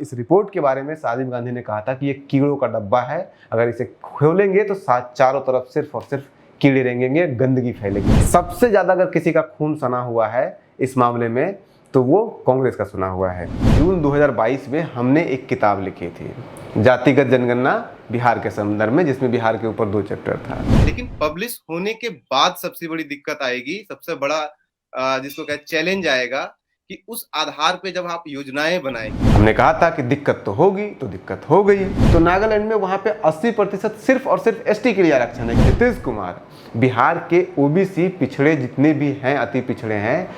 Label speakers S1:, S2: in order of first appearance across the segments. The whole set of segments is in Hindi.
S1: इस रिपोर्ट के बारे में राजीव गांधी ने कहा था कि ये कीड़ों का डब्बा है, अगर इसे खोलेंगे तो चारों तरफ सिर्फ और सिर्फ कीड़े रहेंगे, गंदगी फैलेगी। सबसे ज्यादा अगर किसी का खून सना हुआ है इस मामले में तो वो कांग्रेस का सुना हुआ है। जून 2022 में हमने एक किताब लिखी थी, जातिगत जनगणना बिहार के संदर्भ में, जिसमें बिहार के ऊपर 2 चैप्टर था।
S2: लेकिन पब्लिश होने के बाद सबसे बड़ी दिक्कत आएगी, सबसे बड़ा जिसको कहते चैलेंज आएगा कि उस आधार पे जब आप योजनाएं बनाएंगे।
S1: हमने कहा था कि दिक्कत तो होगी, तो दिक्कत हो गई। तो नागालैंड में वहां पे 80% सिर्फ और सिर्फ एसटी के लिए आरक्षण है। नीतीश कुमार बिहार के ओबीसी पिछड़े जितने भी हैं, अति पिछड़े हैं,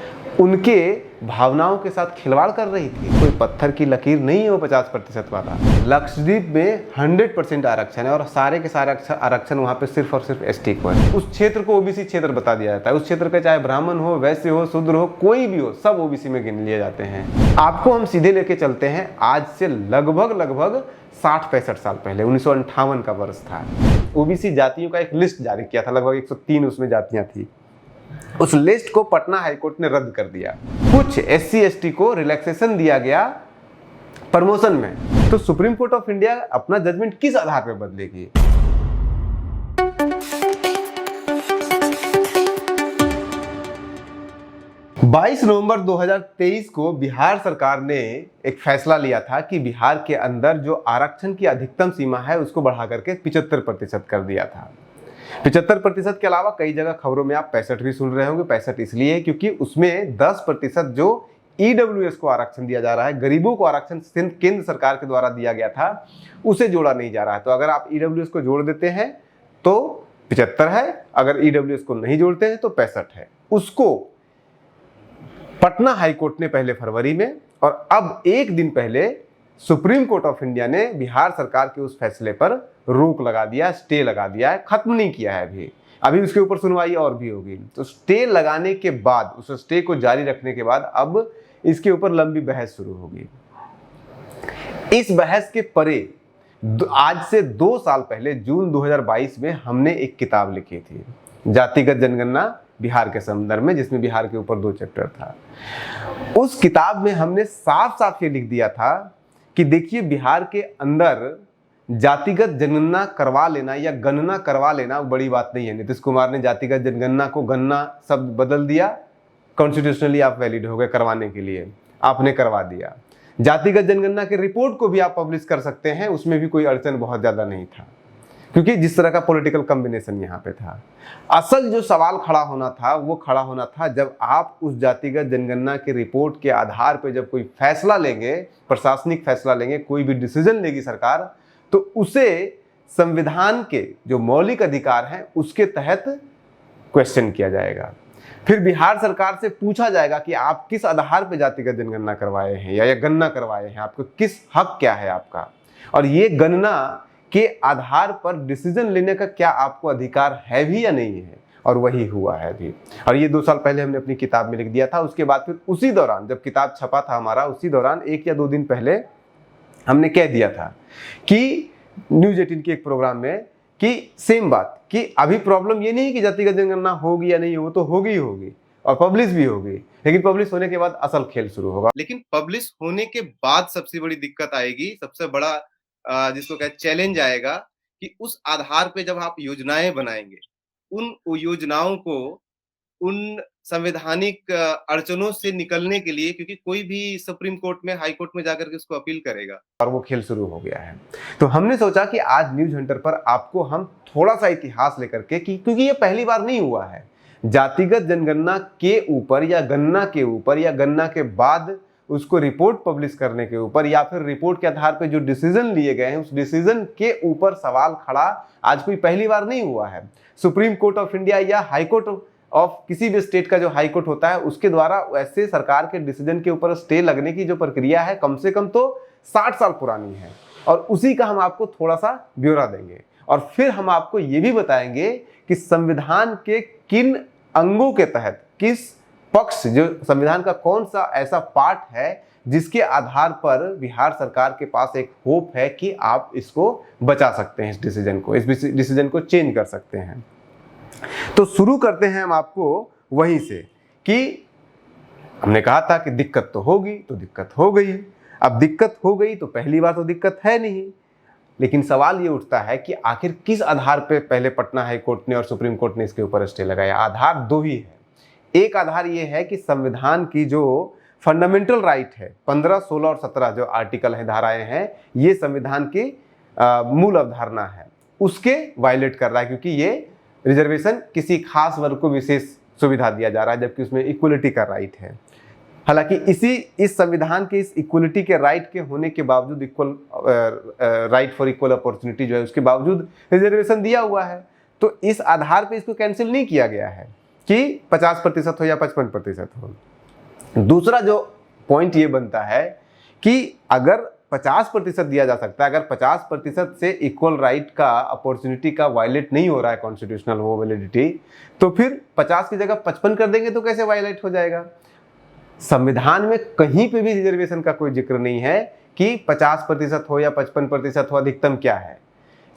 S1: उनके भावनाओं के साथ खिलवाड़ कर रही थी। कोई पत्थर की लकीर नहीं है वो 50% वाला। लक्षद्वीप में 100% आरक्षण है और सारे के सारे आरक्षण वहाँ पे सिर्फ और सिर्फ एसटी को है। उस क्षेत्र को ओबीसी क्षेत्र बता दिया जाता है। उस क्षेत्र के चाहे ब्राह्मण हो, वैश्य हो, शूद्र हो, कोई भी हो, सब ओबीसी में गिन लिए जाते हैं। आपको हम सीधे लेके चलते हैं आज से लगभग 60-65 साल पहले, 1958 का वर्ष था। ओबीसी जातियों का एक लिस्ट जारी किया था, लगभग 103 उसमें जातियां थी। उस लिस्ट को पटना हाईकोर्ट ने रद्द कर दिया। कुछ एससी एसटी को रिलैक्सेशन दिया गया प्रमोशन में। तो सुप्रीम कोर्ट ऑफ इंडिया अपना जजमेंट किस आधार पर बदलेगी? बाईस नवंबर 2023 को बिहार सरकार ने एक फैसला लिया था कि बिहार के अंदर जो आरक्षण की अधिकतम सीमा है उसको बढ़ा करके 75% कर दिया था। 75% के अलावा कई जगह खबरों में आप 65 भी सुन रहे होंगे। 65 इसलिए क्योंकि उसमें 10% जो ईडब्ल्यूएस को आरक्षण दिया जा रहा है, गरीबों को आरक्षण केंद्र सरकार के द्वारा दिया गया था, उसे जोड़ा नहीं जा रहा है। तो अगर आप ईडब्ल्यूएस को जोड़ देते हैं तो 75 है, अगर ईडब्ल्यूएस को नहीं जोड़ते हैं तो 65 है। उसको पटना हाईकोर्ट ने पहले फरवरी में और अब एक दिन पहले सुप्रीम कोर्ट ऑफ इंडिया ने बिहार सरकार के उस फैसले पर रोक लगा दिया, स्टे लगा दिया है। खत्म नहीं किया है अभी उसके ऊपर सुनवाई और भी होगी। तो स्टे लगाने के बाद, उस स्टे को जारी रखने के बाद अब इसके ऊपर लंबी बहस शुरू होगी। इस बहस के परे आज से 2 साल पहले जून 2022 में हमने एक किताब लिखी थी, जातिगत जनगणना बिहार के संदर्भ में, जिसमें बिहार के ऊपर 2 चैप्टर था। उस किताब में हमने साफ साफ ये लिख दिया था कि देखिए, बिहार के अंदर जातिगत जनगणना करवा लेना या गणना करवा लेना बड़ी बात नहीं है। नीतीश कुमार ने जातिगत जनगणना को गणना शब्द बदल दिया, कॉन्स्टिट्यूशनली आप वैलिड हो गए करवाने के लिए, आपने करवा दिया। जातिगत जनगणना के रिपोर्ट को भी आप पब्लिश कर सकते हैं, उसमें भी कोई अड़चन बहुत ज्यादा नहीं था, क्योंकि जिस तरह का पॉलिटिकल कॉम्बिनेशन यहाँ पे था। असल जो सवाल खड़ा होना था वो खड़ा होना था जब आप उस जातिगत जनगणना के रिपोर्ट के आधार पर जब कोई फैसला लेंगे, प्रशासनिक फैसला लेंगे, कोई भी डिसीजन लेगी सरकार, तो उसे संविधान के जो मौलिक अधिकार हैं उसके तहत क्वेश्चन किया जाएगा। फिर बिहार सरकार से पूछा जाएगा कि आप किस आधार पर जातिगत जनगणना करवाए हैं या गणना करवाए हैं, आपको किस हक क्या है आपका, और ये गणना के आधार पर डिसीजन लेने का क्या आपको अधिकार है भी या नहीं है। और वही हुआ है भी। और ये 2 साल पहले हमने अपनी किताब में लिख दिया था। उसके बाद फिर उसी दौरान जब किताब छपा था हमारा, उसी दौरान 1 या 2 दिन पहले हमने कह दिया था कि न्यूज 18 के एक प्रोग्राम में कि सेम बात, कि अभी प्रॉब्लम ये नहीं कि जातिगत जनगणना होगी या नहीं, वो तो होगी और पब्लिश भी होगी, लेकिन पब्लिश होने के बाद असल खेल शुरू होगा।
S2: लेकिन पब्लिश होने के बाद सबसे बड़ी दिक्कत आएगी, सबसे बड़ा जिसको कहते चैलेंज आएगा कि उस आधार पे जब आप योजनाएं बनाएंगे, उन योजनाओं को उन संवैधानिक अड़चनों से निकलने के लिए, क्योंकि कोई भी सुप्रीम कोर्ट में, हाई कोर्ट में जाकर के उसको अपील करेगा,
S1: और वो खेल शुरू हो गया है। तो हमने सोचा कि आज न्यूज हंटर पर आपको हम थोड़ा सा इतिहास लेकर के, क्योंकि ये पहली बार नहीं हुआ है, जातिगत जनगणना के ऊपर या गणना के ऊपर या गणना के बाद उसको रिपोर्ट पब्लिश करने के ऊपर या फिर रिपोर्ट के आधार पर जो डिसीजन लिए गए हैं उस डिसीजन के ऊपर सवाल खड़ा आज कोई पहली बार नहीं हुआ है। सुप्रीम कोर्ट ऑफ इंडिया या हाई कोर्ट ऑफ किसी भी स्टेट का जो हाई कोर्ट होता है उसके द्वारा वैसे सरकार के डिसीजन के ऊपर स्टे लगने की जो प्रक्रिया है कम से कम तो 60 साल पुरानी है। और उसी का हम आपको थोड़ा सा ब्यौरा देंगे और फिर हम आपको ये भी बताएंगे कि संविधान के किन अंगों के तहत, किस पक्ष, जो संविधान का कौन सा ऐसा पार्ट है जिसके आधार पर बिहार सरकार के पास एक होप है कि आप इसको बचा सकते हैं, इस डिसीजन को चेंज कर सकते हैं। तो शुरू करते हैं हम आपको वहीं से कि हमने कहा था कि दिक्कत तो होगी, तो दिक्कत हो गई। अब दिक्कत हो गई तो पहली बार तो दिक्कत है नहीं, लेकिन सवाल ये उठता है कि आखिर किस आधार पे पहले पटना हाई कोर्ट ने और सुप्रीम कोर्ट ने इसके ऊपर स्टे लगाया। आधार दो ही है। एक आधार ये है कि संविधान की जो फंडामेंटल राइट है 15, 16 और 17 जो आर्टिकल है, धाराएं हैं, ये संविधान की मूल अवधारणा है, उसके वायलेट कर रहा है, क्योंकि ये रिजर्वेशन किसी खास वर्ग को विशेष सुविधा दिया जा रहा है, जबकि उसमें इक्वलिटी का राइट है। हालांकि इस संविधान के इस इक्वलिटी के राइट के होने के बावजूद, equal right for equal opportunity जो है, उसके बावजूद रिजर्वेशन दिया हुआ है। तो इस आधार पे इसको कैंसिल नहीं किया गया है कि 50% हो या 55% हो। दूसरा जो पॉइंट ये बनता है कि अगर 50% दिया जा सकता है, अगर 50% से इक्वल राइट का, अपॉर्चुनिटी का वायलेट नहीं हो रहा है कॉन्स्टिट्यूशनल वो वैलिडिटी, तो फिर 50 की जगह 55 कर देंगे तो कैसे वायलेट हो जाएगा। संविधान में कहीं पे भी रिजर्वेशन का कोई जिक्र नहीं है कि 50% हो या 55% हो, अधिकतम क्या है,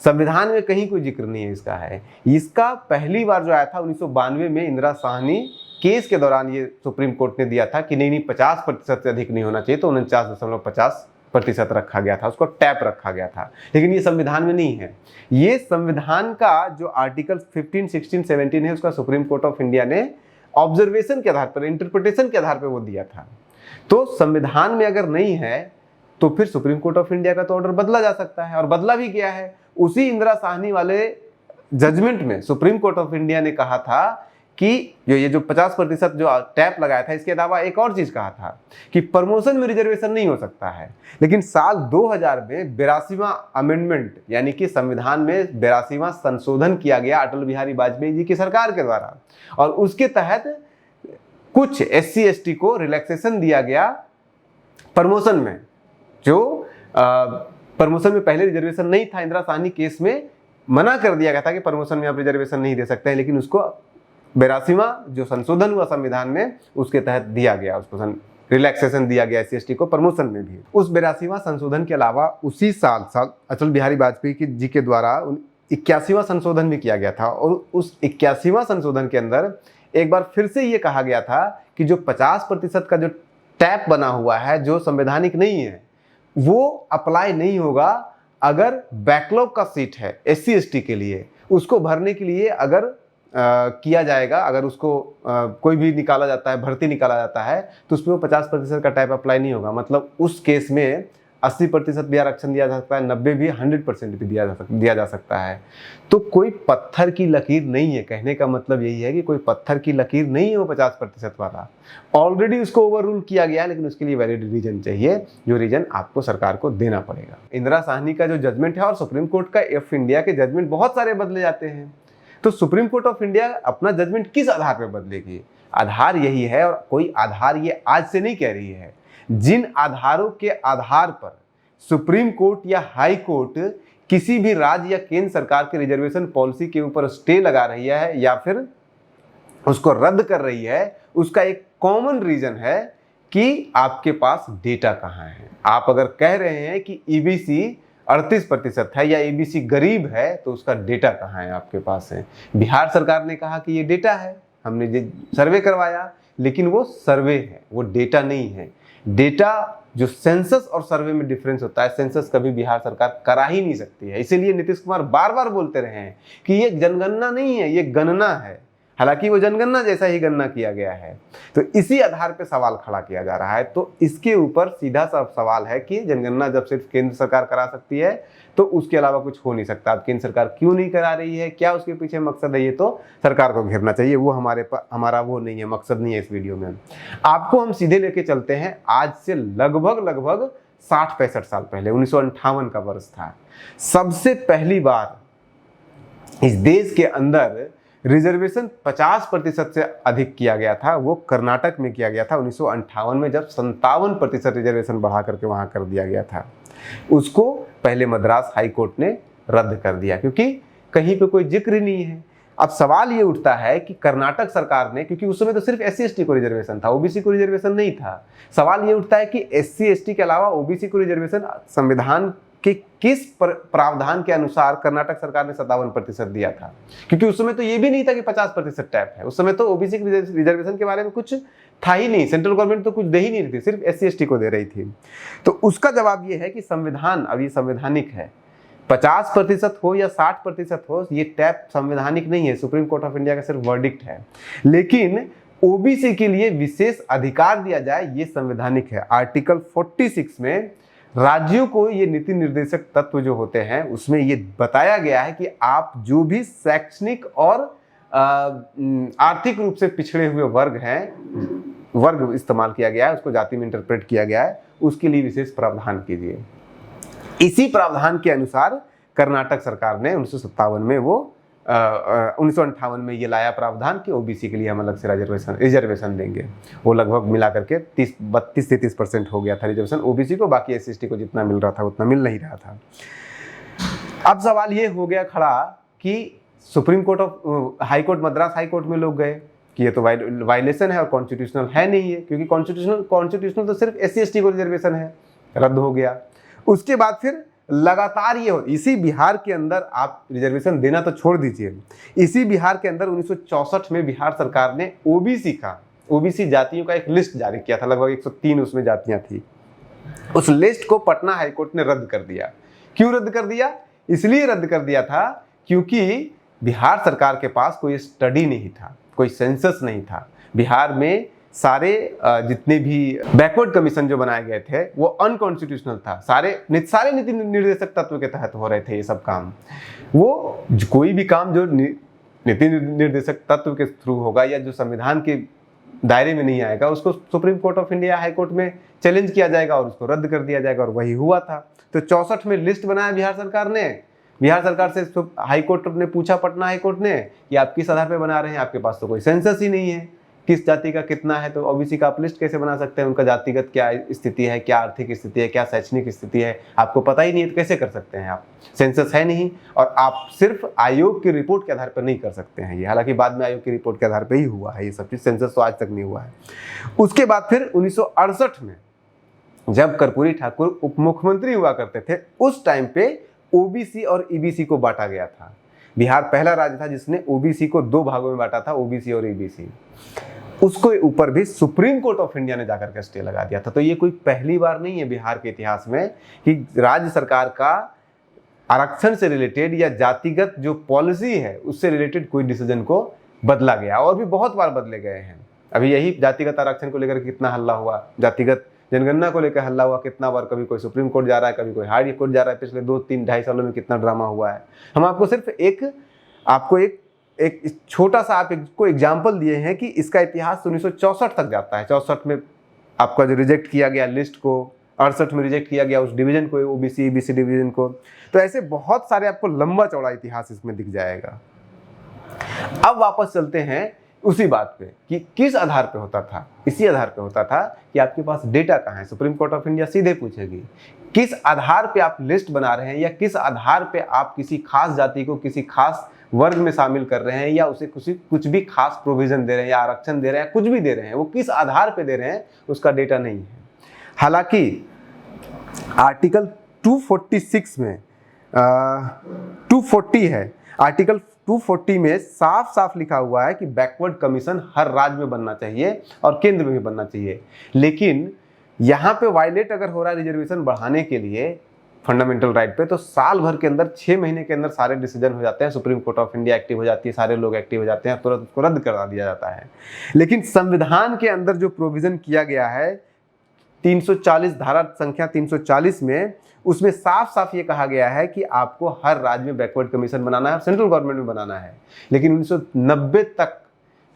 S1: संविधान में कहीं कोई जिक्र नहीं है इसका। है इसका पहली बार जो आया था 1992 में इंदिरा साहनी केस के दौरान, ये सुप्रीम कोर्ट ने दिया था कि नहीं 50% से अधिक नहीं होना चाहिए, तो 49.50% रखा गया था, उसको टैप रखा गया था। लेकिन ये संविधान में नहीं है। ये संविधान का जो आर्टिकल 15, 16, 17 है, उसका सुप्रीम कोर्ट ऑफ इंडिया ने ऑब्जर्वेशन के आधार पर, इंटरप्रिटेशन के आधार पर वो दिया था। तो संविधान में अगर नहीं है तो फिर सुप्रीम कोर्ट ऑफ इंडिया का तो ऑर्डर बदला जा सकता है, और बदला भी गया है। उसी इंदिरा साहनी वाले जजमेंट में सुप्रीम कोर्ट ऑफ इंडिया ने कहा था कि ये जो 50% जो टैप लगाया था, इसके अलावा एक और चीज कहा था कि प्रमोशन में रिजर्वेशन नहीं हो सकता है। लेकिन साल 2000 में 82वां अमेंडमेंट, यानी कि संविधान में 82वां संशोधन किया गया अटल बिहारी वाजपेयी जी की सरकार के द्वारा, और उसके तहत कुछ SC ST को रिलैक्सेशन दिया गया प्रमोशन में। जो प्रमोशन में पहले रिजर्वेशन नहीं था, इंदिरा साहनी केस में मना कर दिया गया था कि प्रमोशन में आप रिजर्वेशन नहीं दे सकते हैं, लेकिन उसको 82वां जो संशोधन हुआ संविधान में, उसके तहत दिया गया, उसको रिलैक्सेशन दिया गया SC ST को प्रमोशन में भी। उस 82वां संशोधन के अलावा उसी साल अटल बिहारी वाजपेयी जी के द्वारा 81वां संशोधन भी किया गया था, और उस 81वां संशोधन के अंदर एक बार फिर से ये कहा गया था कि जो 50% का जो टैप बना हुआ है, जो संवैधानिक नहीं है, वो अप्लाई नहीं होगा अगर बैकलॉग का सीट है SC ST के लिए, उसको भरने के लिए अगर किया जाएगा, अगर उसको कोई भी निकाला जाता है, भर्ती निकाला जाता है, तो उसमें वो 50% का टाइप अप्लाई नहीं होगा। मतलब उस केस में 80% भी आरक्षण दिया जा सकता है, 90 भी, 100% भी दिया जा सकता है। तो कोई पत्थर की लकीर नहीं है, कहने का मतलब यही है कि कोई पत्थर की लकीर नहीं है वो 50% वाला। ऑलरेडी उसको ओवर रूल किया गया है, लेकिन उसके लिए वैलिड रीजन चाहिए, जो रीजन आपको सरकार को देना पड़ेगा। इंदिरा साहनी का जो जजमेंट है और सुप्रीम कोर्ट का ऑफ इंडिया के जजमेंट बहुत सारे बदले जाते हैं। तो सुप्रीम कोर्ट ऑफ इंडिया अपना जजमेंट किस आधार पर बदलेगी? आधार यही है, और कोई आधार ये आज से नहीं कह रही है। जिन आधारों के आधार पर सुप्रीम कोर्ट या हाई कोर्ट किसी भी राज्य या केंद्र सरकार के रिजर्वेशन पॉलिसी के ऊपर स्टे लगा रही है या फिर उसको रद्द कर रही है, उसका एक कॉमन रीजन है कि आपके पास डेटा कहाँ है। आप अगर कह रहे हैं कि EBC 38% है या EBC गरीब है, तो उसका डेटा कहाँ है आपके पास है? बिहार सरकार ने कहा कि ये डेटा है, हमने सर्वे करवाया, लेकिन वो सर्वे है, वो डेटा नहीं है। डेटा जो सेंसस और सर्वे में डिफरेंस होता है, सेंसस कभी बिहार सरकार करा ही नहीं सकती है। इसीलिए नीतीश कुमार बार बार बोलते रहे हैं कि ये जनगणना नहीं है, ये गणना है। हालांकि वो जनगणना जैसा ही गणना किया गया है। तो इसी आधार पे सवाल खड़ा किया जा रहा है। तो इसके ऊपर सीधा सा सवाल है कि जनगणना जब सिर्फ केंद्र सरकार करा सकती है, तो उसके अलावा कुछ हो नहीं सकता। अब केंद्र सरकार क्यों नहीं करा रही है, क्या उसके पीछे मकसद है, ये तो सरकार को घेरना चाहिए। वो हमारा वो नहीं है, मकसद नहीं है इस वीडियो में। आपको हम सीधे लेके चलते हैं आज से लगभग 60-65 साल पहले, 1958 का वर्ष था। सबसे पहली बार इस देश के अंदर रिजर्वेशन 50% से अधिक किया गया था। वो कर्नाटक में किया गया था 1958 में, जब 57% रिजर्वेशन बढ़ा करके वहां कर दिया गया था। उसको पहले मद्रास हाई कोर्ट ने रद्द कर दिया, क्योंकि कहीं पे कोई जिक्र नहीं है। अब सवाल ये उठता है कि कर्नाटक सरकार ने, क्योंकि उस समय तो सिर्फ SC ST को रिजर्वेशन था, OBC को रिजर्वेशन नहीं था। सवाल ये उठता है कि SC ST के अलावा OBC को रिजर्वेशन संविधान कि किस प्रावधान के अनुसार कर्नाटक सरकार ने 57% दिया था, क्योंकि उस समय तो ये भी नहीं था कि 50% टैप है। उस समय तो OBC रिजर्वेशन के बारे में कुछ था ही नहीं, सेंट्रल गवर्नमेंट तो कुछ दे ही नहीं रही थी, सिर्फ SC ST को दे रही थी। तो उसका जवाब ये है कि संविधान अब ये संवैधानिक है, 50% हो या 60% हो, ये टैप संवैधानिक नहीं है, सुप्रीम कोर्ट ऑफ इंडिया का सिर्फ वर्डिक्ट है। लेकिन ओबीसी के लिए विशेष अधिकार दिया जाए, ये संवैधानिक है। आर्टिकल 46 में राज्यों को ये नीति निर्देशक तत्व जो होते हैं उसमें ये बताया गया है कि आप जो भी शैक्षणिक और आर्थिक रूप से पिछड़े हुए वर्ग हैं, वर्ग इस्तेमाल किया गया है, उसको जाति में इंटरप्रेट किया गया है, उसके लिए विशेष प्रावधान कीजिए। इसी प्रावधान के अनुसार कर्नाटक सरकार ने 1957 में वो 1958 में ये लाया प्रावधान कि ओबीसी के लिए हम अलग से रिजर्वेशन देंगे। वो लगभग मिला करके 32 से 30% हो गया था रिजर्वेशन ओबीसी को, बाकी SC ST को जितना मिल रहा था उतना मिल नहीं रहा था। अब सवाल ये हो गया खड़ा कि supreme court of high court, Madras high court में लोग गए कि ये तो वायलेशन है और कॉन्स्टिट्यूशनल है नहीं है, क्योंकि कॉन्स्टिट्यूशनल तो सिर्फ SC ST को रिजर्वेशन है, रद्द हो गया। उसके बाद फिर लगातार ये हो, इसी बिहार के अंदर आप रिजर्वेशन देना तो छोड़ दीजिए, इसी बिहार के अंदर 1964 में बिहार सरकार ने ओबीसी जातियों का एक लिस्ट जारी किया था, लगभग 103 उसमें जातियां थी। उस लिस्ट को पटना हाईकोर्ट ने रद्द कर दिया। क्यों रद्द कर दिया? इसलिए रद्द कर दिया था क्योंकि बिहार सरकार के पास कोई स्टडी नहीं था, कोई सेंसस नहीं था। बिहार में सारे जितने भी बैकवर्ड कमीशन जो बनाए गए थे वो अनकॉन्स्टिट्यूशनल था, सारे नीति निर्देशक तत्व के तहत हो रहे थे ये सब काम। वो कोई भी काम जो नीति निर्देशक तत्व के थ्रू होगा या जो संविधान के दायरे में नहीं आएगा, उसको supreme court of India high court में चैलेंज किया जाएगा और उसको रद्द कर दिया जाएगा, और वही हुआ था। तो 64 में लिस्ट बनाया बिहार सरकार ने। बिहार सरकार से हाई कोर्ट ने पूछा, पटना हाई कोर्ट ने, कि आप किस आधार पर बना रहे हैं, आपके पास तो कोई सेंसस ही नहीं है, किस जाति का कितना है, तो ओबीसी का आप लिस्ट कैसे बना सकते हैं? उनका जातिगत क्या स्थिति है, क्या आर्थिक स्थिति है, क्या शैक्षणिक स्थिति है, आपको पता ही नहीं है, तो कैसे कर सकते हैं आप? सेंसस है नहीं, और आप सिर्फ आयोग की रिपोर्ट के आधार पर नहीं कर सकते हैं ये। हालांकि बाद में आयोग की रिपोर्ट के आधार पर ही हुआ है ये सब चीज, सेंसस तो आज तक नहीं हुआ है। उसके बाद फिर 1968 में जब कर्पूरी ठाकुर उप मुख्यमंत्री हुआ करते थे, उस टाइम पे ओबीसी और ईबीसी को बांटा गया था। बिहार पहला राज्य था जिसने ओबीसी को 2 भागों में बांटा था, ओबीसी और ईबीसी। उसको ऊपर भी सुप्रीम कोर्ट ऑफ इंडिया ने जाकर के स्टे लगा दिया था। तो ये कोई पहली बार नहीं है बिहार के इतिहास में कि राज्य सरकार का आरक्षण से रिलेटेड या जातिगत जो पॉलिसी है उससे रिलेटेड कोई डिसीजन को बदला गया, और भी बहुत बार बदले गए हैं। अभी यही जातिगत आरक्षण को लेकर कितना हल्ला हुआ, जातिगत जनगणना को लेकर हल्ला हुआ कितना बार, कभी कोई सुप्रीम कोर्ट जा रहा है, कभी कोई हाई कोर्ट जा रहा है। पिछले 2-3-2.5 सालों में कितना ड्रामा हुआ है। हम आपको सिर्फ एक छोटा सा आपको एग्जाम्पल दिए हैं कि इसका इतिहास 1964 तक जाता है। 64 में आपका जो रिजेक्ट किया गया लिस्ट को, 68 में रिजेक्ट किया गया उस डिवीजन को, ओबीसी ईबीसी डिवीजन को। तो ऐसे बहुत सारे आपको लंबा चौड़ा इतिहास इसमें दिख जाएगा। अब वापस चलते हैं उसी बात पे कि किस आधार पे होता था। इसी आधार पे होता था कि आपके पास डेटा कहाँ है। सुप्रीम कोर्ट ऑफ इंडिया सीधे पूछेगी किस आधार पे आप लिस्ट बना रहे हैं, या किस आधार पे आप किसी खास जाति को किसी खास वर्ग में शामिल कर रहे हैं, या उसे कुछ भी खास प्रोविजन दे रहे हैं, या आरक्षण दे रहे हैं, कुछ भी दे रहे हैं, वो किस आधार पे दे रहे हैं उसका डेटा नहीं है। हालांकि आर्टिकल 246 में 240 है, आर्टिकल 240 में साफ साफ लिखा हुआ है कि बैकवर्ड कमीशन हर राज्य में बनना चाहिए और केंद्र में भी बनना चाहिए। लेकिन यहाँ पे वायलेट अगर हो रहा है रिजर्वेशन बढ़ाने के लिए फंडामेंटल राइट पे, तो साल भर के अंदर 6 महीने के अंदर सारे डिसीजन हो जाते हैं, supreme court of India active हो जाती है, सारे लोग एक्टिव हो जाते हैं, तुरंत उसको रद्द करा दिया जाता है। लेकिन संविधान के अंदर जो प्रोविजन किया गया है 340 धारा संख्या 340 में, उसमें साफ साफ ये कहा गया है कि आपको हर राज्य में बैकवर्ड कमीशन बनाना है, सेंट्रल गवर्नमेंट में बनाना है। लेकिन 1990 तक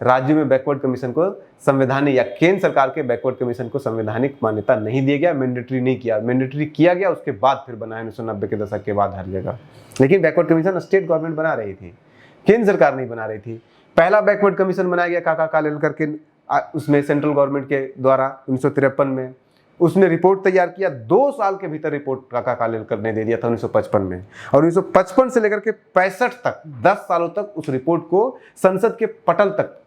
S1: राज्य में बैकवर्ड कमीशन को संवैधानिक या केंद्र सरकार के बैकवर्ड कमीशन को संवैधानिक मान्यता नहीं दिया गया, मैंडेटरी नहीं किया। मैंडेटरी किया गया उसके बाद फिर बना है 1990 के दशक के बाद हर जगह। लेकिन बैकवर्ड कमीशन स्टेट गवर्नमेंट बना रही थी, केंद्र सरकार नहीं बना रही थी। पहला बैकवर्ड कमीशन बनाया गया काका कालेलकर के, उसमें सेंट्रल गवर्नमेंट के द्वारा 1953 में। उसने रिपोर्ट तैयार किया, 2 साल के भीतर रिपोर्ट काका कालेलकर ने दे दिया था 1955 में। और 1955 से लेकर के 65 तक 10 सालों तक उस रिपोर्ट को संसद के पटल तक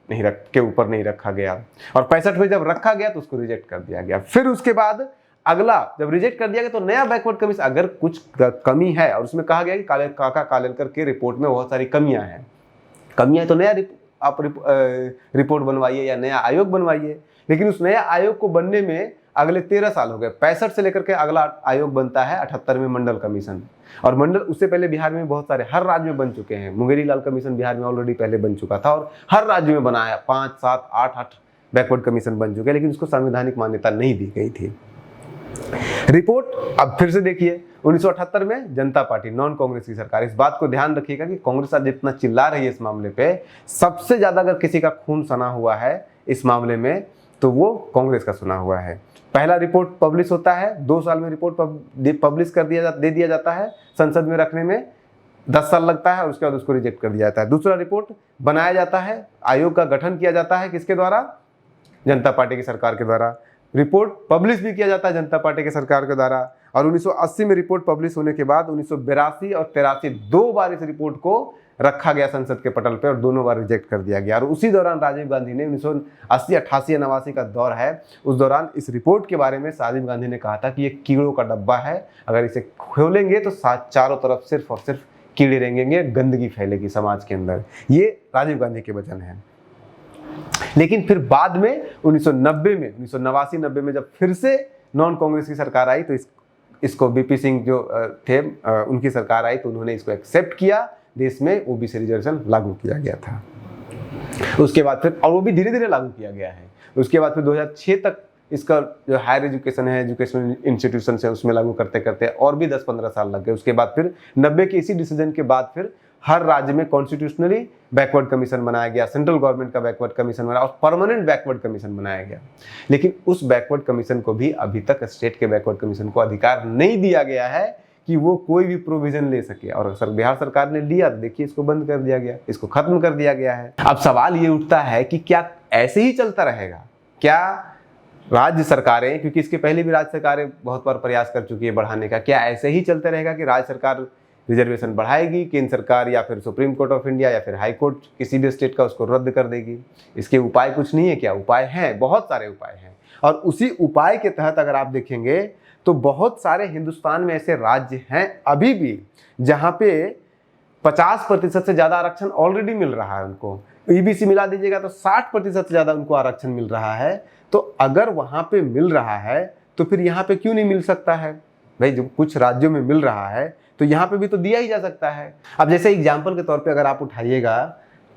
S1: के ऊपर नहीं रखा गया। और 65 में जब रखा गया तो उसको रिजेक्ट कर दिया गया। फिर उसके बाद अगला जब रिजेक्ट कर दिया गया तो नया बैकवर्ड कमीशन, अगर कुछ कमी है और उसमें कहा गया कि काका कालेलकर के रिपोर्ट में बहुत सारी कमियां हैं तो नया आप रिपोर्ट बनवाइए या नया आयोग बनवाइए। लेकिन उस नए आयोग को बनने में अगले 13 साल हो गए। 65 से लेकर के अगला आयोग बनता है 78 में मंडल कमीशन, और मंडल उससे पहले बिहार में बहुत सारे हर राज्य में बन चुके हैं। मुंगेरी लाल कमीशन बिहार में ऑलरेडी पहले बन चुका था और हर राज्य में बनाया 5, 7, 8 बैकवर्ड कमीशन बन चुके हैं, लेकिन उसको संवैधानिक मान्यता नहीं दी गई थी। रिपोर्ट अब फिर से देखिए, 1978 में जनता पार्टी नॉन कांग्रेस की सरकार। इस बात को ध्यान रखिएगा कि कांग्रेस आज जितना चिल्ला रही है इस मामले पे, सबसे ज्यादा अगर किसी का खून सना हुआ है इस मामले में तो वो कांग्रेस का सुना हुआ है। पहला रिपोर्ट पब्लिश होता है, 2 साल में रिपोर्ट पब्लिश कर दे दिया जाता है, संसद में रखने में 10 साल लगता है और उसके बाद उसको रिजेक्ट कर दिया जाता है। दूसरा रिपोर्ट बनाया जाता है, आयोग का गठन किया जाता है, किसके द्वारा? जनता पार्टी की सरकार के द्वारा। रिपोर्ट पब्लिश भी किया जाता है जनता पार्टी की सरकार के द्वारा, और 1980 में रिपोर्ट पब्लिश होने के बाद 1982 और 83 2 बार इस रिपोर्ट को रखा गया संसद के पटल पे और दोनों बार रिजेक्ट कर दिया गया। और उसी दौरान राजीव गांधी ने 1980, 88 या 89 का दौर है, उस दौरान इस रिपोर्ट के बारे में राजीव गांधी ने कहा था कि ये कीड़ों का डब्बा है, अगर इसे खोलेंगे तो चारों तरफ सिर्फ और सिर्फ कीड़े रहेंगे, गंदगी फैलेगी समाज के अंदर। ये राजीव गांधी के वचन है। लेकिन फिर बाद में 1990 में 1989-90 में जब फिर से नॉन कांग्रेस की सरकार आई तो इसको बीपी सिंह जो थे उनकी सरकार आई तो उन्होंने इसको एक्सेप्ट किया, देश में ओबीसी रिजर्वेशन लागू किया गया था। उसके बाद फिर, और वो भी धीरे धीरे लागू किया गया है, उसके बाद फिर 2006 तक इसका जो हायर एजुकेशन है, एजुकेशनल इंस्टीट्यूशन है, उसमें लागू करते करते और भी 10-15 साल लग गए। उसके बाद फिर 90 के इसी डिसीजन के बाद फिर हर राज्य में कॉन्स्टिट्यूशनली बैकवर्ड कमीशन बनाया गया, सेंट्रल गवर्नमेंट का बैकवर्ड कमीशन बनाया और परमानेंट बैकवर्ड कमीशन बनाया गया। लेकिन उस बैकवर्ड कमीशन को भी अभी तक स्टेट के बैकवर्ड कमीशन को अधिकार नहीं दिया गया है कि वो कोई भी प्रोविजन ले सके, और बिहार सरकार ने लिया, देखिए इसको बंद कर दिया गया, इसको खत्म कर दिया गया है। अब सवाल ये उठता है कि क्या ऐसे ही चलता रहेगा? क्या राज्य सरकारें, क्योंकि इसके पहले भी राज्य सरकारें बहुत बार प्रयास कर चुकी है बढ़ाने का, क्या ऐसे ही चलते रहेगा कि राज्य सरकार रिजर्वेशन बढ़ाएगी, केंद्र सरकार या फिर सुप्रीम कोर्ट ऑफ इंडिया या फिर हाई कोर्ट किसी भी स्टेट का उसको रद्द कर देगी? इसके उपाय कुछ नहीं है क्या? उपाय हैं, बहुत सारे उपाय हैं, और उसी उपाय के तहत अगर आप देखेंगे तो बहुत सारे हिंदुस्तान में ऐसे राज्य हैं अभी भी जहां पे 50% से ज्यादा आरक्षण ऑलरेडी मिल रहा है उनको। ईबीसी मिला दीजिएगा तो 60% से ज्यादा उनको आरक्षण मिल रहा है। तो अगर वहां पे मिल रहा है तो फिर यहाँ पे क्यों नहीं मिल सकता है भाई? जब कुछ राज्यों में मिल रहा है तो यहाँ पे भी तो दिया ही जा सकता है। अब जैसे एग्जाम्पल के तौर पे अगर आप उठाइएगा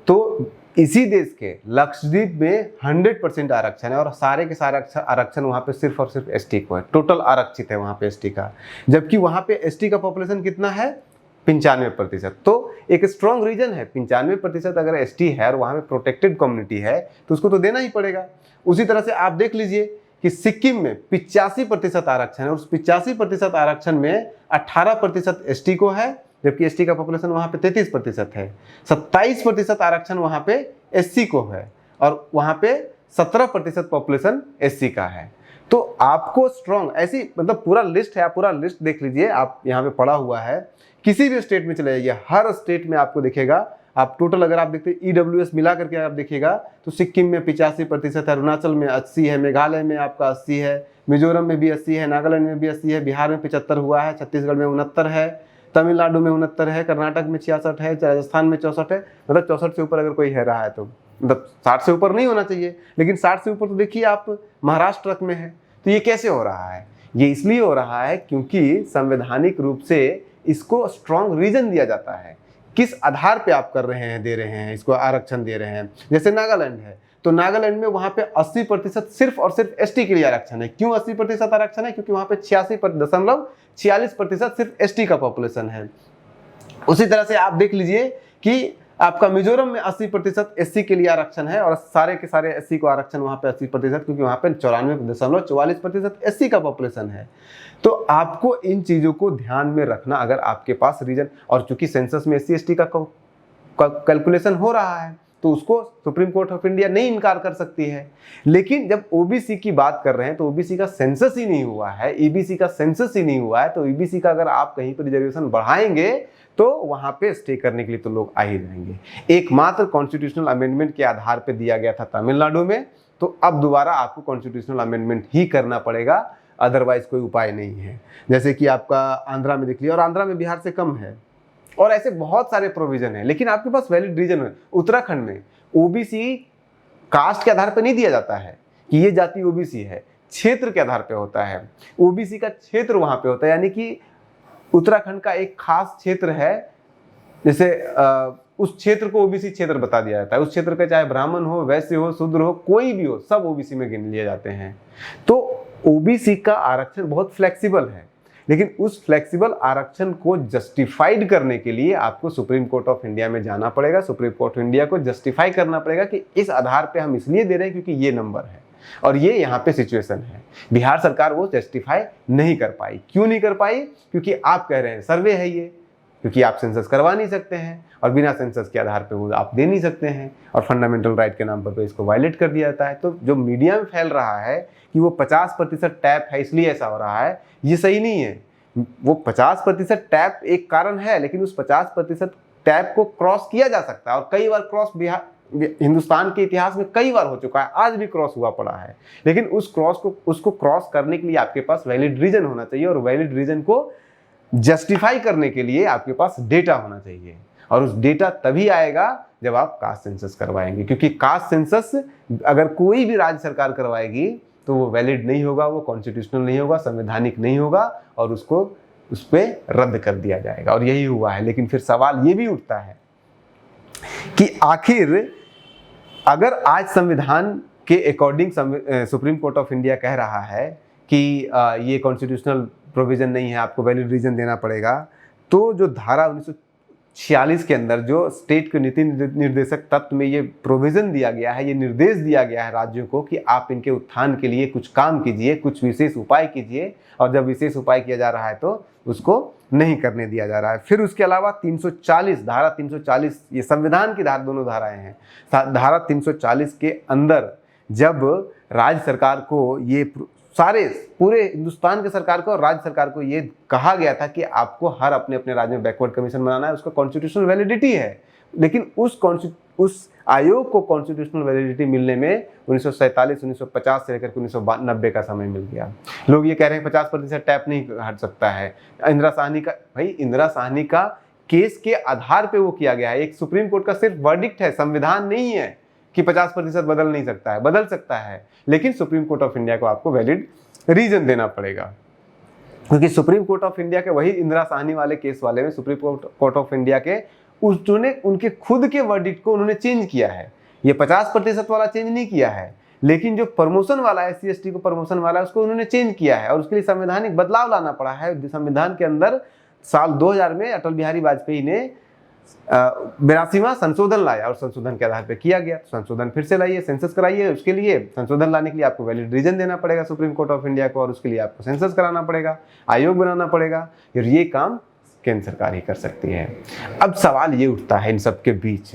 S1: तो इसी देश के लक्षद्वीप में 100% आरक्षण है और सारे के सारे आरक्षण वहाँ पे सिर्फ और सिर्फ एसटी को है, टोटल आरक्षित है वहाँ पे एसटी का, जबकि वहाँ पे एसटी का पॉपुलेशन कितना है? 95%। तो एक स्ट्रॉन्ग रीजन है, 95% अगर एसटी है और वहाँ पे प्रोटेक्टेड कम्युनिटी है तो उसको तो देना ही पड़ेगा। उसी तरह से आप देख लीजिए कि सिक्किम में 85% आरक्षण है और उस 85% आरक्षण में 18% एसटी को है, जबकि एसटी का पॉपुलेशन वहां पे 33% है। 27% आरक्षण वहां पे एससी को है और वहां पे 17% पॉपुलेशन एससी का है। तो आपको स्ट्रॉन्ग ऐसी, मतलब पूरा लिस्ट है, आप पूरा लिस्ट देख लीजिए, आप यहाँ पे पड़ा हुआ है, किसी भी स्टेट में चले जाइए, हर स्टेट में आपको दिखेगा। आप टोटल अगर आप देखते ईडब्ल्यूएस मिला करके आप देखिएगा तो सिक्किम में 85% है, अरुणाचल में 80 है, मेघालय में आपका 80 है, मिजोरम में भी 80 है, नागालैंड में भी 80 है, बिहार में 75 हुआ है, छत्तीसगढ़ में 69 है, तमिलनाडु में 69 है, कर्नाटक में 66 है, राजस्थान में 64 है। मतलब 64 से ऊपर अगर कोई है रहा है तो मतलब 60 से ऊपर नहीं होना चाहिए, लेकिन 60 से ऊपर तो देखिए आप महाराष्ट्र में है। तो ये कैसे हो रहा है? ये इसलिए हो रहा है क्योंकि संवैधानिक रूप से इसको स्ट्रॉन्ग रीजन दिया जाता है। किस आधार पे आप कर रहे हैं, दे रहे हैं इसको आरक्षण दे रहे हैं। जैसे नागालैंड है तो नागालैंड में वहां पे 80% सिर्फ और सिर्फ एसटी के लिए आरक्षण है। क्यों 80% आरक्षण है? क्योंकि वहां पे 86.46% सिर्फ एसटी का पॉपुलेशन है। उसी तरह से आप देख लीजिए कि आपका मिजोरम में 80% एससी के लिए आरक्षण है और सारे के सारे एससी को आरक्षण वहां पे 80%, क्योंकि वहां पे 94.44% एससी का पॉपुलेशन है। तो आपको इन चीजों को ध्यान में रखना, अगर आपके पास रीजन, और चूंकि सेंसस में एससी एसटी का कैलकुलेशन हो रहा है तो उसको सुप्रीम कोर्ट ऑफ इंडिया नहीं इनकार कर सकती है। लेकिन जब ओबीसी की बात कर रहे हैं तो ओबीसी का सेंसस ही नहीं हुआ है, ईबीसी का सेंसस ही नहीं हुआ है, तो ईबीसी का अगर आप कहीं पर रिजर्वेशन बढ़ाएंगे तो वहां पे स्टे करने के लिए तो लोग आ ही जाएंगे। एकमात्र कॉन्स्टिट्यूशनल अमेंडमेंट के आधार पे दिया गया था तमिलनाडु में, तो अब दोबारा आपको कॉन्स्टिट्यूशनल अमेंडमेंट ही करना पड़ेगा, अदरवाइज कोई उपाय नहीं है। जैसे कि आपका आंध्रा में देख लिया, और आंध्रा में बिहार से कम है, और ऐसे बहुत सारे प्रोविजन है, लेकिन आपके पास वैलिड रीजन है। उत्तराखंड में ओबीसी कास्ट के आधार पर नहीं दिया जाता है, कि ये जाति ओबीसी है, क्षेत्र के आधार पे होता है। ओबीसी का क्षेत्र वहां पे होता है, यानी कि उत्तराखंड का एक खास क्षेत्र है, जैसे उस क्षेत्र को ओबीसी क्षेत्र बता दिया जाता है। उस क्षेत्र के चाहे ब्राह्मण हो, वैश्य हो, शूद्र हो, कोई भी हो, सब ओबीसी में गिन लिए जाते हैं। तो ओबीसी का आरक्षण बहुत फ्लेक्सिबल है, लेकिन उस फ्लेक्सिबल आरक्षण को जस्टिफाइड करने के लिए आपको सुप्रीम कोर्ट ऑफ इंडिया में जाना पड़ेगा। सुप्रीम कोर्ट ऑफ इंडिया को जस्टिफाई करना पड़ेगा कि इस आधार पे हम इसलिए दे रहे हैं क्योंकि ये नंबर है और ये यहाँ पे सिचुएशन है। बिहार सरकार वो जस्टिफाई नहीं कर पाई। क्यों नहीं कर पाई? क्योंकि आप कह रहे हैं सर्वे है ये, क्योंकि आप सेंसस करवा नहीं सकते हैं और बिना सेंसस के आधार पे वो आप दे नहीं सकते हैं, और फंडामेंटल राइट के नाम पर तो इसको वायलेट कर दिया जाता है। तो जो मीडिया में फैल रहा है कि वो 50% टैप है इसलिए ऐसा हो रहा है, ये सही नहीं है। वो 50% टैप एक कारण है, लेकिन उस 50% टैप को क्रॉस किया जा सकता है, और कई बार क्रॉस बिहार हिंदुस्तान के इतिहास में कई बार हो चुका है, आज भी क्रॉस हुआ पड़ा है। लेकिन उसको क्रॉस करने के लिए आपके पास वैलिड रीजन होना चाहिए, और वैलिड रीजन को जस्टिफाई करने के लिए आपके पास डेटा होना चाहिए, और उस डेटा तभी आएगा जब आप कास्ट सेंसस करवाएंगे। क्योंकि कास्ट सेंसस अगर कोई भी राज्य सरकार करवाएगी तो वो वैलिड नहीं होगा, वो कॉन्स्टिट्यूशनल नहीं होगा, संवैधानिक नहीं होगा, और उस पर रद्द कर दिया जाएगा। और यही हुआ है। लेकिन फिर सवाल ये भी उठता है कि आखिर अगर आज संविधान के according supreme court of India कह रहा है कि ये कॉन्स्टिट्यूशनल प्रोविजन नहीं है, आपको वैलिड रीजन देना पड़ेगा, तो जो धारा 1946 के अंदर जो स्टेट के नीति निर्देशक तत्व में ये प्रोविजन दिया गया है, ये निर्देश दिया गया है राज्यों को कि आप इनके उत्थान के लिए कुछ काम कीजिए, कुछ विशेष उपाय कीजिए, और जब विशेष उपाय किया जा रहा है तो उसको नहीं करने दिया जा रहा है। फिर उसके अलावा 340 धारा 340, ये संविधान की धारा, दोनों धाराएं हैं। धारा 340 के अंदर जब राज्य सरकार को ये पूरे हिंदुस्तान के सरकार को और राज्य सरकार को ये कहा गया था कि आपको हर अपने अपने राज्य में बैकवर्ड कमीशन बनाना है, उसका कॉन्स्टिट्यूशनल वैलिडिटी है। लेकिन उस आयोग को कॉन्स्टिट्यूशनल वैलिडिटी मिलने में 1947, 1950 से लेकर 1990 का समय मिल गया। लोग ये कह रहे हैं 50% टैप नहीं हट सकता है। इंदिरा साहनी का केस के आधार पे वो किया गया है। एक सुप्रीम कोर्ट का सिर्फ वर्डिक्ट है, संविधान नहीं है कि 50% बदल नहीं सकता है, बदल सकता है। लेकिन सुप्रीम कोर्ट ऑफ इंडिया को आपको वैलिड रीजन देना पड़ेगा, क्योंकि सुप्रीम कोर्ट ऑफ इंडिया के वही इंदिरा साहनी वाले केस वाले में सुप्रीम कोर्ट ऑफ इंडिया के उन्होंने उनके खुद के वर्डिक्ट को उन्होंने चेंज किया है। ये 50% वाला चेंज नहीं किया है, लेकिन जो प्रमोशन वाला है, SC/ST को प्रमोशन वाला है, उसको उन्होंने चेंज किया है, और उसके लिए संवैधानिक बदलाव लाना पड़ा है। संविधान के अंदर साल 2000 में अटल बिहारी वाजपेयी ने 82वां संशोधन लाया, और संशोधन के आधार पे किया गया। संशोधन फिर से लाइए, सेंसस कराइए। उसके लिए संशोधन लाने के लिए आपको वैलिड रीजन देना पड़ेगा सुप्रीम कोर्ट ऑफ इंडिया को, और उसके लिए आपको सेंसस कराना पड़ेगा, आयोग बनाना पड़ेगा। फिर ये काम केंद्र सरकार ही कर सकती है। अब सवाल ये उठता है इन सब के बीच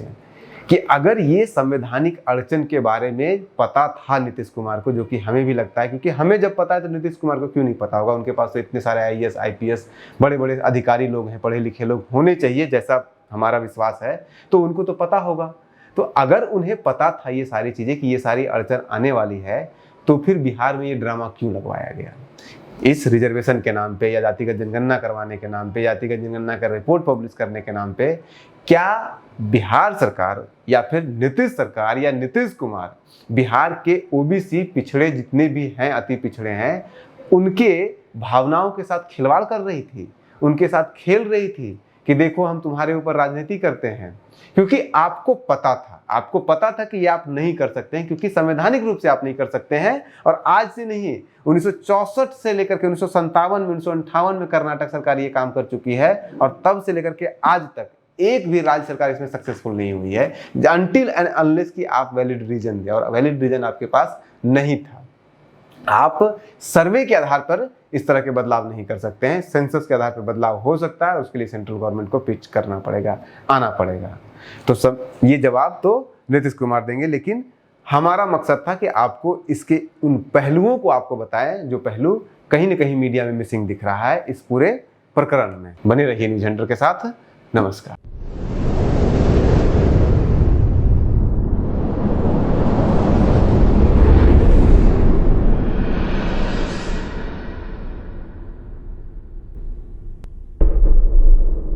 S1: कि अगर ये संवैधानिक अड़चन के बारे में पता था नीतीश कुमार को, जो कि हमें भी लगता है, क्योंकि हमें जब पता है तो नीतीश कुमार को क्यों नहीं पता होगा? उनके पास तो इतने सारे IAS IPS बड़े बड़े अधिकारी लोग हैं, पढ़े लिखे लोग होने चाहिए, जैसा हमारा विश्वास है, तो उनको तो पता होगा। तो अगर उन्हें पता था ये सारी चीजें कि ये सारी अड़चन आने वाली है, तो फिर बिहार में ये ड्रामा क्यों लगवाया गया? इस रिजर्वेशन के नाम पे, या जातिगत जनगणना करवाने के नाम पे, जातिगत जनगणना का रिपोर्ट पब्लिश करने के नाम पे, क्या बिहार सरकार या फिर नीतीश सरकार या नीतीश कुमार बिहार के OBC पिछड़े जितने भी हैं, अति पिछड़े हैं, उनके भावनाओं के साथ खिलवाड़ कर रही थी, उनके साथ खेल रही थी कि देखो हम तुम्हारे ऊपर राजनीति करते हैं? क्योंकि आपको पता था कि ये आप नहीं कर सकते हैं, क्योंकि संवैधानिक रूप से आप नहीं कर सकते हैं। और आज से नहीं, 1964 से लेकर के 1957 में, 1958 में कर्नाटक सरकार ये काम कर चुकी है, और तब से लेकर के आज तक एक भी राज्य सरकार इसमें सक्सेसफुल नहीं हुई है, अनटिल एंड अनलेस कि आप वैलिड रीजन दें, और वैलिड रीजन आपके पास नहीं था। आप सर्वे के आधार पर इस तरह के बदलाव नहीं कर सकते हैं। सेंसस के आधार पर बदलाव हो सकता है, उसके लिए सेंट्रल गवर्नमेंट को पिच करना पड़ेगा, आना पड़ेगा। तो सब ये जवाब तो नीतीश कुमार देंगे, लेकिन हमारा मकसद था कि आपको इसके उन पहलुओं को आपको बताएं जो पहलू कहीं न कहीं मीडिया में मिसिंग दिख रहा है इस पूरे प्रकरण में। बने रहिए न्यूज़ हंटर के साथ। नमस्कार।